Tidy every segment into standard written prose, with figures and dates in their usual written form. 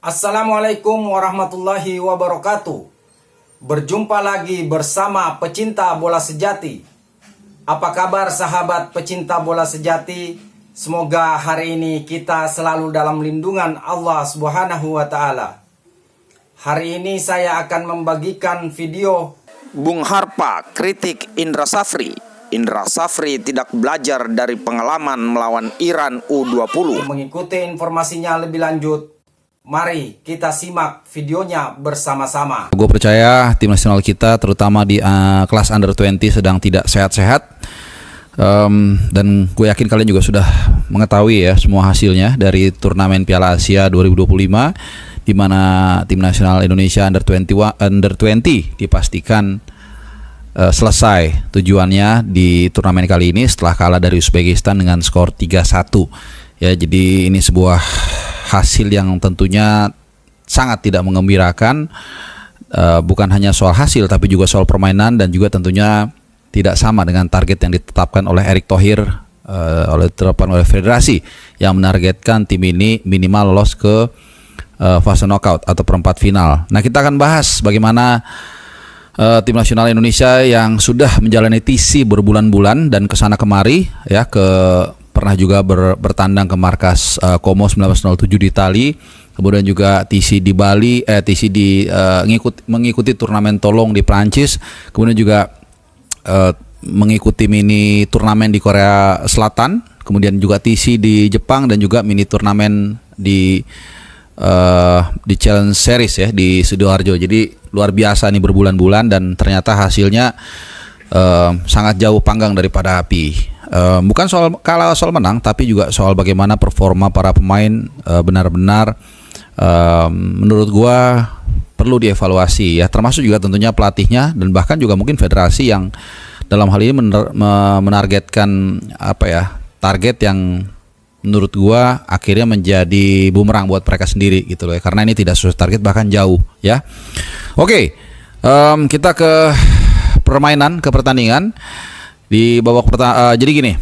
Assalamualaikum warahmatullahi wabarakatuh. Berjumpa lagi bersama pecinta bola sejati. Apa kabar sahabat pecinta bola sejati? Semoga hari ini kita selalu dalam lindungan Allah Subhanahu wa taala. Hari ini saya akan membagikan video Bung Harpa kritik Indra Safri. Indra Safri tidak belajar dari pengalaman melawan Iran U20. Mengikuti informasinya lebih lanjut, mari kita simak videonya bersama-sama. Gue percaya tim nasional kita terutama di kelas under 20 sedang tidak sehat-sehat. Dan gue yakin kalian juga sudah mengetahui ya semua hasilnya dari turnamen Piala Asia 2025, di mana tim nasional Indonesia under 20 dipastikan selesai tujuannya di turnamen kali ini setelah kalah dari Uzbekistan dengan skor 3-1. Ya, jadi ini sebuah hasil yang tentunya sangat tidak mengembirakan, bukan hanya soal hasil tapi juga soal permainan, dan juga tentunya tidak sama dengan target yang ditetapkan oleh Erick Thohir, oleh federasi yang menargetkan tim ini minimal lolos ke fase knockout atau perempat final. Nah, kita akan bahas bagaimana tim nasional Indonesia yang sudah menjalani TC berbulan-bulan dan kesana kemari ya, pernah juga bertandang ke markas Como 1907 di Itali, kemudian juga TC di Bali, mengikuti turnamen Tolong di Prancis, kemudian juga mengikuti mini turnamen di Korea Selatan, kemudian juga TC di Jepang, dan juga mini turnamen di Challenge Series ya di Sidoarjo. Jadi luar biasa nih berbulan-bulan, dan ternyata hasilnya sangat jauh panggang daripada api. Bukan soal kalah soal menang, tapi juga soal bagaimana performa para pemain benar-benar menurut gua perlu dievaluasi ya, termasuk juga tentunya pelatihnya, dan bahkan juga mungkin federasi yang dalam hal ini menargetkan target yang menurut gua akhirnya menjadi bumerang buat mereka sendiri gitu loh ya, karena ini tidak sesuai target, bahkan jauh ya. Oke, kita ke pertandingan di babak pertama. Jadi gini,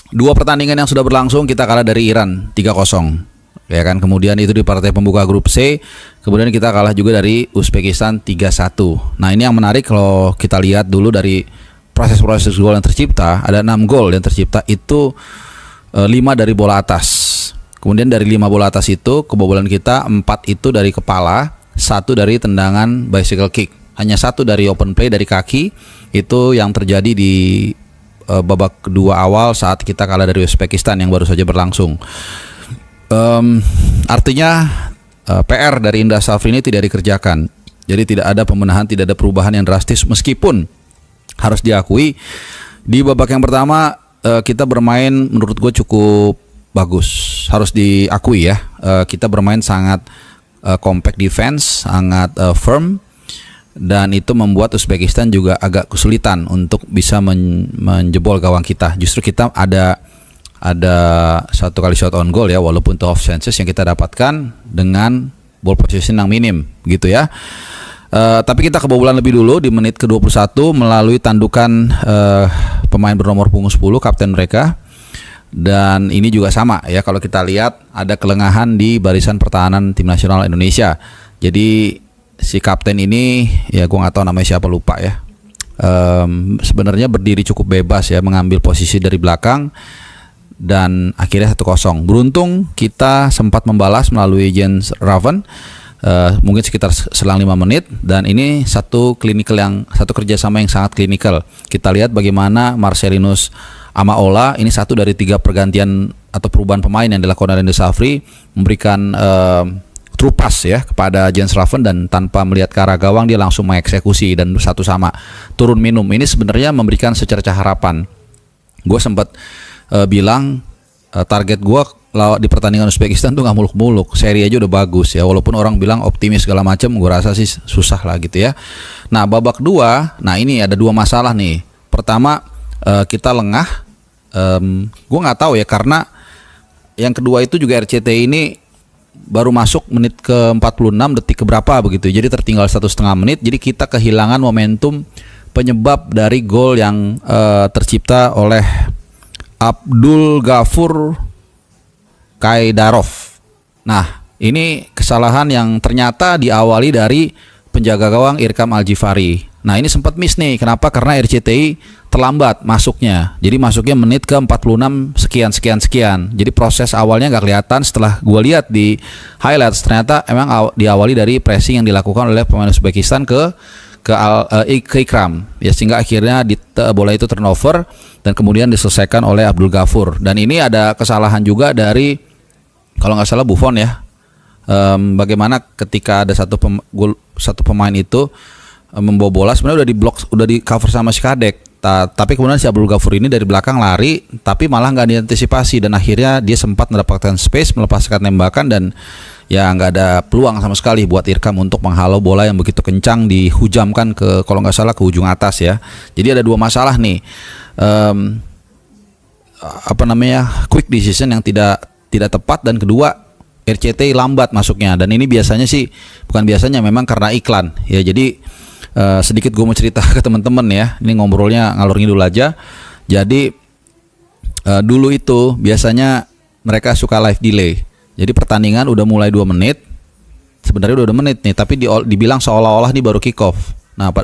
dua pertandingan yang sudah berlangsung kita kalah dari Iran 3-0 ya kan, kemudian itu di partai pembuka grup C, kemudian kita kalah juga dari Uzbekistan 3-1. Nah, ini yang menarik kalau kita lihat dulu dari proses gol yang tercipta. Ada 6 gol yang tercipta, itu 5 dari bola atas. Kemudian dari 5 bola atas itu kebobolan kita 4 itu dari kepala, 1 dari tendangan bicycle kick, hanya 1 dari open play dari kaki. Itu yang terjadi di babak kedua awal saat kita kalah dari Uzbekistan yang baru saja berlangsung. Artinya PR dari Indra Safri ini tidak dikerjakan. Jadi tidak ada pembenahan, tidak ada perubahan yang drastis, meskipun harus diakui di babak yang pertama kita bermain menurut gue cukup bagus, harus diakui ya. Kita bermain sangat compact defense, sangat firm, dan itu membuat Uzbekistan juga agak kesulitan untuk bisa menjebol gawang kita. Justru kita ada 1 kali shot on goal ya, walaupun itu off chances yang kita dapatkan dengan ball possession yang minim gitu ya. Tapi kita kebobolan lebih dulu di menit ke-21 melalui tandukan pemain bernomor punggung 10, kapten mereka. Dan ini juga sama ya, kalau kita lihat ada kelengahan di barisan pertahanan tim nasional Indonesia. Jadi si kapten ini ya, gue nggak tahu namanya siapa, lupa ya. Sebenarnya berdiri cukup bebas ya, mengambil posisi dari belakang, dan akhirnya 1-0. Beruntung kita sempat membalas melalui Jens Raven, mungkin sekitar selang 5 menit, dan ini satu kerjasama yang sangat klinikal. Kita lihat bagaimana Marcelinus Amaola, ini 1 dari 3 pergantian atau perubahan pemain yang dilakukan oleh Indra Safri, memberikan true pass ya kepada Jens Raven, dan tanpa melihat ke arah gawang dia langsung mengeksekusi, dan 1 sama turun minum. Ini sebenarnya memberikan secercah harapan. Gue sempat bilang target gue di pertandingan Uzbekistan tuh nggak muluk-muluk, seri aja udah bagus ya, walaupun orang bilang optimis segala macam, gue rasa sih susah lah gitu ya. Nah, babak 2, nah ini ada 2 masalah nih. Pertama, kita lengah, gue nggak tahu ya, karena yang kedua itu juga RCT ini baru masuk menit ke 46 detik keberapa begitu, jadi tertinggal 1,5 menit, jadi kita kehilangan momentum penyebab dari gol yang tercipta oleh Abdul Ghafur Kaidarov. Nah, Ini kesalahan yang ternyata diawali dari penjaga gawang Irkam Al-Jifari. Nah, ini sempat miss nih. Kenapa? Karena RCTI terlambat masuknya. Jadi masuknya menit ke 46 sekian. Jadi proses awalnya nggak kelihatan. Setelah gue lihat di highlights, ternyata emang diawali dari pressing yang dilakukan oleh pemain Uzbekistan ke Ikram. Ya, sehingga akhirnya bola itu turnover dan kemudian diselesaikan oleh Abdul Ghafur. Dan ini ada kesalahan juga dari, kalau nggak salah, Buffon ya. Bagaimana ketika ada satu pemain itu membawa bola, sebenarnya udah di cover sama si Kadek, tapi kemudian si Abdul Ghafur ini dari belakang lari, tapi malah nggak diantisipasi dan akhirnya dia sempat mendapatkan space, melepaskan tembakan dan ya nggak ada peluang sama sekali buat Irkam untuk menghalau bola yang begitu kencang dihujamkan ke, kalau nggak salah, ke ujung atas ya. Jadi ada dua masalah nih, quick decision yang tidak tepat, dan kedua RCTI lambat masuknya. Dan ini biasanya sih, bukan biasanya, memang karena iklan ya. Jadi sedikit gue mau cerita ke teman-teman ya, ini ngobrolnya ngalur ngidul aja. Jadi dulu itu biasanya mereka suka live delay. Jadi pertandingan udah mulai 2 menit, sebenarnya udah 2 menit nih, tapi dibilang seolah-olah nih baru kick off. Nah,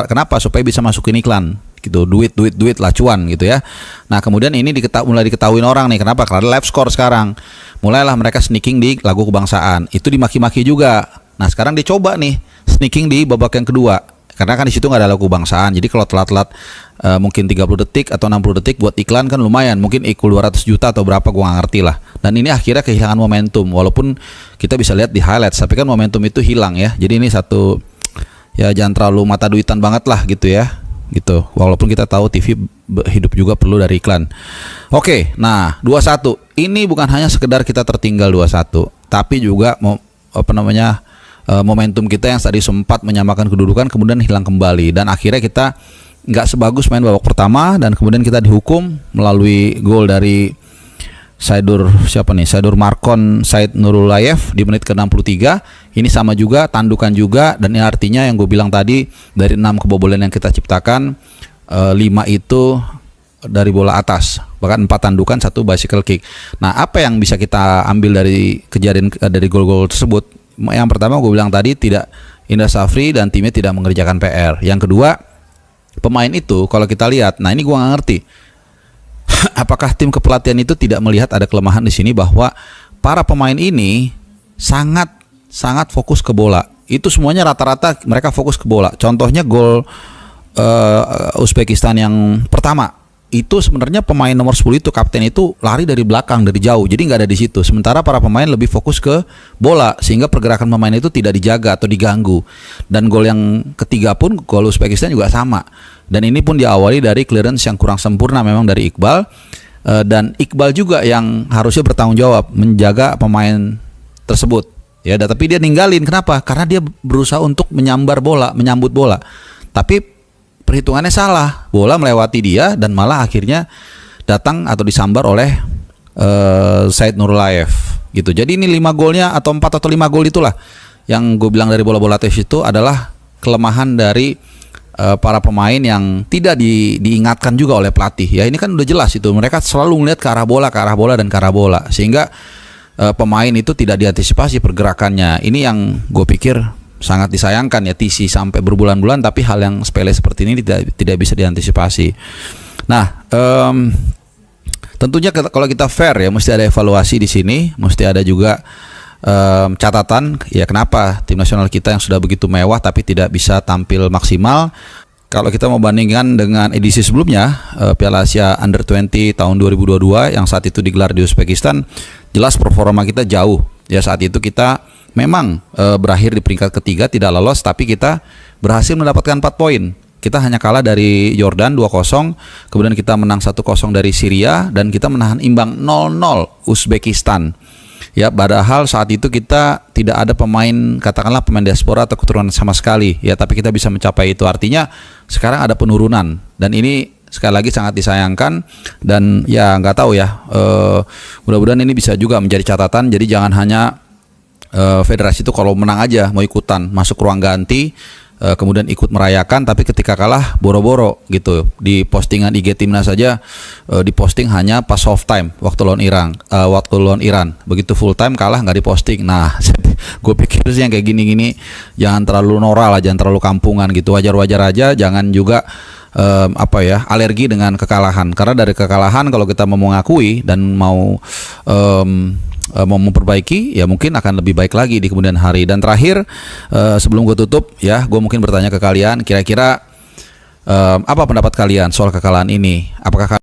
kenapa? Supaya bisa masukin iklan gitu, duit lah, cuan gitu ya. Nah, kemudian ini mulai diketahuin orang nih. Kenapa? Karena live score sekarang. Mulailah mereka sneaking di lagu kebangsaan. Itu dimaki-maki juga. Nah, sekarang dicoba nih sneaking di babak yang kedua. Karena kan di situ nggak ada lagu kebangsaan. Jadi kalau telat-telat mungkin 30 detik atau 60 detik buat iklan kan lumayan. Mungkin ikut 200 juta atau berapa, gua nggak ngerti lah. Dan ini akhirnya kehilangan momentum. Walaupun kita bisa lihat di highlights, tapi kan momentum itu hilang ya. Jadi ini satu, ya jangan terlalu mata duitan banget lah gitu ya. Gitu. Walaupun kita tahu TV hidup juga perlu dari iklan. Oke, nah 2-1. Ini bukan hanya sekedar kita tertinggal 2-1, tapi juga momentum kita yang tadi sempat menyamakan kedudukan kemudian hilang kembali, dan akhirnya kita nggak sebagus main babak pertama, dan kemudian kita dihukum melalui gol dari Saidur Markon Said Nurulayev di menit ke-63. Ini sama juga, tandukan juga, dan ini artinya yang gue bilang tadi, dari 6 kebobolan yang kita ciptakan, 5 itu dari bola atas, bahkan 4 tandukan, 1 bicycle kick. Nah, apa yang bisa kita ambil dari kejadian dari gol-gol tersebut? Yang pertama gue bilang tadi, tidak, Indra Safri dan timnya tidak mengerjakan PR. Yang kedua, pemain itu kalau kita lihat, nah ini gue nggak ngerti, apakah tim kepelatihan itu tidak melihat ada kelemahan di sini, bahwa para pemain ini sangat fokus ke bola. Itu semuanya rata-rata mereka fokus ke bola. Contohnya gol Uzbekistan yang pertama, itu sebenarnya pemain nomor 10 itu, kapten itu, lari dari belakang, dari jauh, jadi nggak ada di situ. Sementara para pemain lebih fokus ke bola, sehingga pergerakan pemain itu tidak dijaga atau diganggu. Dan gol yang ketiga pun, gol Uzbekistan juga sama. Dan ini pun diawali dari clearance yang kurang sempurna memang dari Iqbal. Dan Iqbal juga yang harusnya bertanggung jawab menjaga pemain tersebut. Ya, tapi dia ninggalin. Kenapa? Karena dia berusaha untuk menyambut bola. Tapi perhitungannya salah, bola melewati dia dan malah akhirnya datang atau disambar oleh Said Nurulayev gitu. Jadi ini 5 golnya atau 4 atau 5 gol itulah yang gue bilang dari bola-bola tes itu adalah kelemahan dari para pemain yang tidak diingatkan juga oleh pelatih. Ya, ini kan udah jelas itu, mereka selalu melihat ke arah bola, sehingga pemain itu tidak diantisipasi pergerakannya. Ini yang gue pikir sangat disayangkan ya, TC sampai berbulan-bulan tapi hal yang sepele seperti ini tidak bisa diantisipasi. Nah, tentunya kalau kita fair ya, mesti ada evaluasi di sini, mesti ada juga catatan ya, kenapa tim nasional kita yang sudah begitu mewah tapi tidak bisa tampil maksimal. Kalau kita mau bandingkan dengan edisi sebelumnya, Piala Asia Under 20 tahun 2022 yang saat itu digelar di Uzbekistan, jelas performa kita jauh. Ya, saat itu kita memang berakhir di peringkat ketiga, tidak lolos, tapi kita berhasil mendapatkan 4 poin. Kita hanya kalah dari Jordan 2-0, kemudian kita menang 1-0 dari Syria, dan kita menahan imbang 0-0 Uzbekistan. Ya, padahal saat itu kita tidak ada pemain, katakanlah pemain diaspora atau keturunan sama sekali. Ya, tapi kita bisa mencapai itu. Artinya sekarang ada penurunan, dan ini sekali lagi sangat disayangkan. Dan ya nggak tahu ya, mudah-mudahan ini bisa juga menjadi catatan. Jadi jangan hanya federasi itu kalau menang aja mau ikutan masuk ruang ganti, kemudian ikut merayakan, tapi ketika kalah boro-boro gitu. Di postingan IG timnas saja diposting hanya pas half time waktu lawan Iran. Begitu full time kalah nggak diposting. Nah, gue pikir sih yang kayak gini-gini jangan terlalu norak lah, jangan terlalu kampungan gitu. Wajar-wajar aja, jangan juga alergi dengan kekalahan. Karena dari kekalahan kalau kita mau mengakui dan mau memperbaiki, ya mungkin akan lebih baik lagi di kemudian hari. Dan terakhir, sebelum gue tutup ya, gue mungkin bertanya ke kalian, kira-kira apa pendapat kalian soal kekalahan ini? Apakah